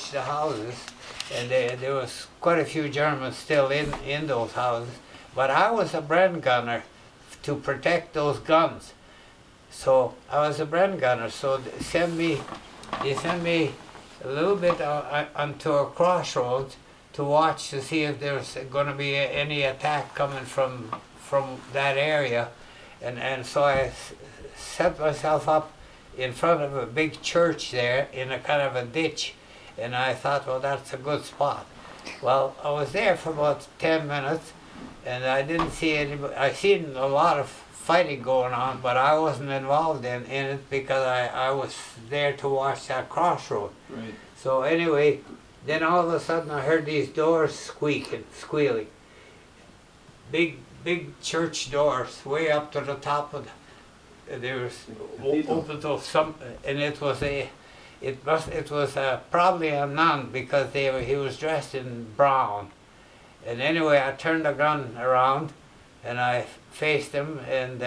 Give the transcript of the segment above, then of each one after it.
watch the houses, and there was quite a few Germans still in those houses. But I was a Bren gunner to protect those guns. So I was a Bren gunner. So they sent me a little bit onto a crossroads to watch to see if there's going to be any attack coming from that area, and so I set myself up in front of a big church there in a kind of a ditch, and I thought, well, that's a good spot. Well, I was there for about 10 minutes, and I didn't see anybody. I seen a lot of fighting going on, but I wasn't involved in it because I was there to watch that crossroad. Right. So anyway, then all of a sudden I heard these doors squealing. Big church doors, way up to the top of there was open to some, and it was probably a nun because he was dressed in brown. And anyway, I turned the gun around, and I faced him, and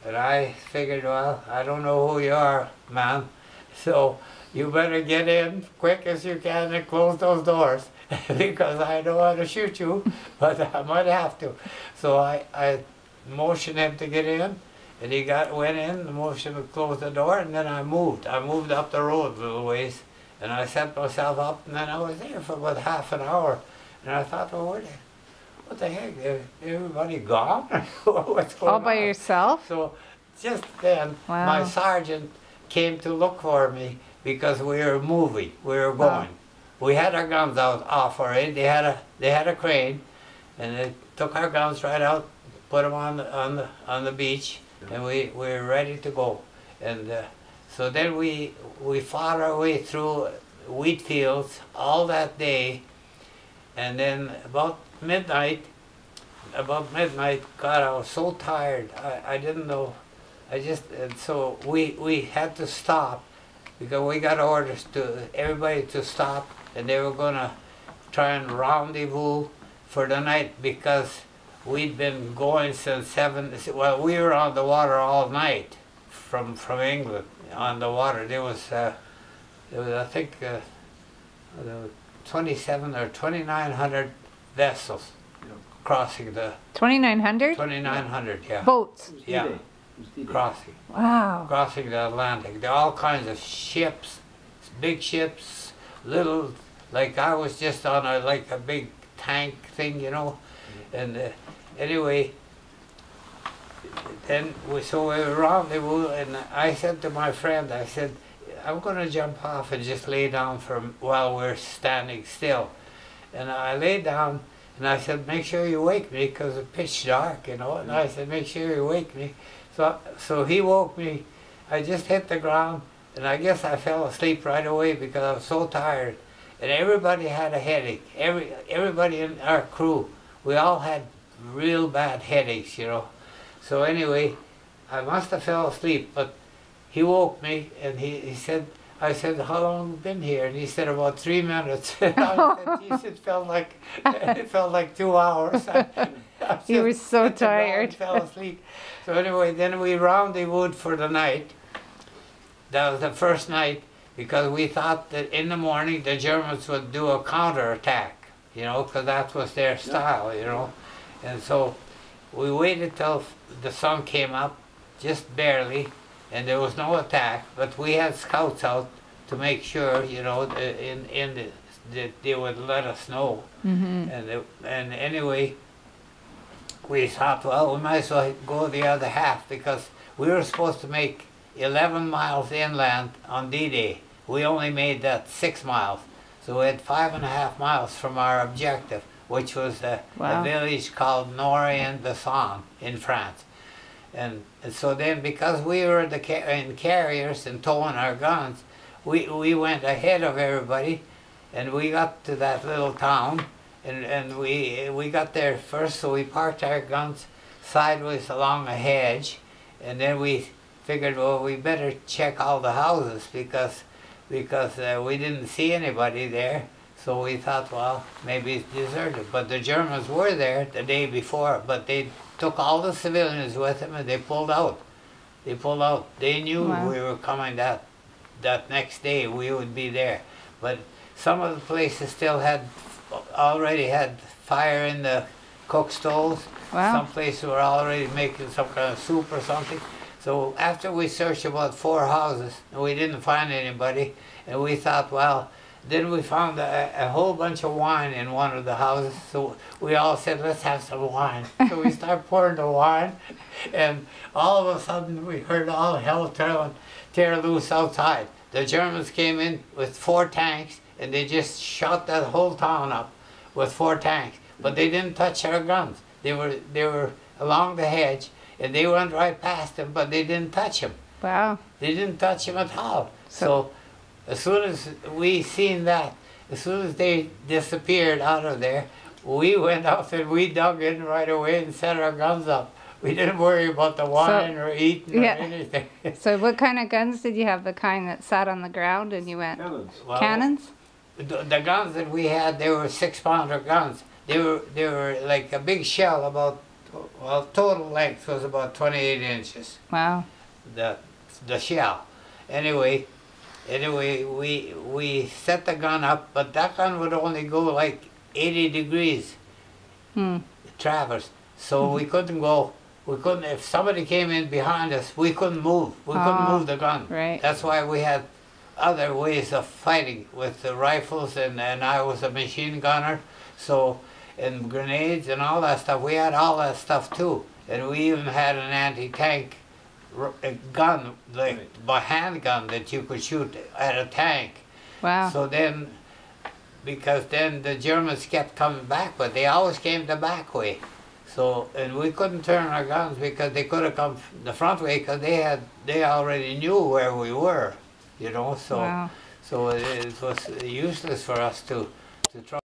I figured, well, I don't know who you are, man, so you better get in quick as you can and close those doors because I don't want to shoot you, but I might have to. So I motioned him to get in, and he went in, the motion to close the door, and then I moved. I moved up the road a little ways, and I set myself up, and then I was there for about half an hour, and I thought, well, what the heck, everybody gone? What's going on? All by yourself? So just then, Wow. my sergeant came to look for me because we were moving, we were going. We had our guns off already. They had a crane, and they took our guns right out, put them on the beach, and we were ready to go. And so then we fought our way through wheat fields all that day, and then about midnight, God, I was so tired. I didn't know. And so we had to stop because we got orders to everybody to stop, and they were going to try and rendezvous for the night because we'd been going since 7. Well, we were on the water all night from England on the water. There was I think 27 or 2,900 vessels crossing the 2,900? 2,900, yeah. Boats. Yeah, crossing. Wow. Crossing the Atlantic. There are all kinds of ships, big ships, little, like I was just on like a big tank thing, you know. And anyway, then we rendezvous, and I said to my friend, I said, I'm going to jump off and just lay down while we're standing still. And I lay down, and I said, make sure you wake me, because it's pitch dark, you know. And I said, make sure you wake me. So he woke me. I just hit the ground, and I guess I fell asleep right away because I was so tired. And everybody had a headache. Everybody in our crew, we all had real bad headaches, you know. So anyway, I must have fell asleep, but he woke me, and he said, I said, how long have you been here? And he said, about 3 minutes. And I said, geez, it felt like 2 hours. You were so tired. Fell asleep. So anyway, then we rendezvoused for the night. That was the first night, because we thought that in the morning the Germans would do a counterattack, you know, because that was their style, you know. And so we waited till the sun came up, just barely, and there was no attack, but we had scouts out to make sure, you know, that they would let us know. Mm-hmm. And anyway, we thought, well, we might as well go the other half, because we were supposed to make 11 miles inland on D-Day. We only made that 6 miles. So we had 5.5 miles from our objective, which was a village called Nory-en-Besson in France. And so then, because we were in carriers and towing our guns, we went ahead of everybody, and we got to that little town, and we got there first, so we parked our guns sideways along a hedge, and then we figured, well, we better check all the houses because we didn't see anybody there. So we thought, well, maybe it's deserted. But the Germans were there the day before, but they took all the civilians with them, and they pulled out. They pulled out. They knew we were coming that next day. We would be there. But some of the places still already had fire in the cook stoves. Wow. Some places were already making some kind of soup or something. So after we searched about 4 houses and we didn't find anybody, and we thought, well, then we found a whole bunch of wine in one of the houses. So we all said, let's have some wine. So we started pouring the wine, and all of a sudden we heard all hell tear loose outside. The Germans came in with 4 tanks, and they just shot that whole town up with 4 tanks. But they didn't touch our guns. They were along the hedge, and they went right past them, but they didn't touch them. Wow. They didn't touch them at all. So as soon as we seen that, as soon as they disappeared out of there, we went out and we dug in right away and set our guns up. We didn't worry about the wine or eating or anything. So what kind of guns did you have? The kind that sat on the ground and you went? Cannons. Well, Cannons? The guns that we had, they were 6-pounder guns. They were like a big shell, about, well, total length was about 28 inches. Wow. The shell. Anyway, we set the gun up, but that gun would only go like 80 degrees traverse. So we couldn't go, if somebody came in behind us, we couldn't move. We couldn't move the gun. Right. That's why we had other ways of fighting with the rifles, and I was a machine gunner. So, and grenades and all that stuff. We had all that stuff too. And we even had an anti-tank gun, like a handgun that you could shoot at a tank. Wow. So then, because then the Germans kept coming back, but they always came the back way. So, and we couldn't turn our guns because they could have come the front way, because they already knew where we were, you know. So, wow. so it was useless for us to try.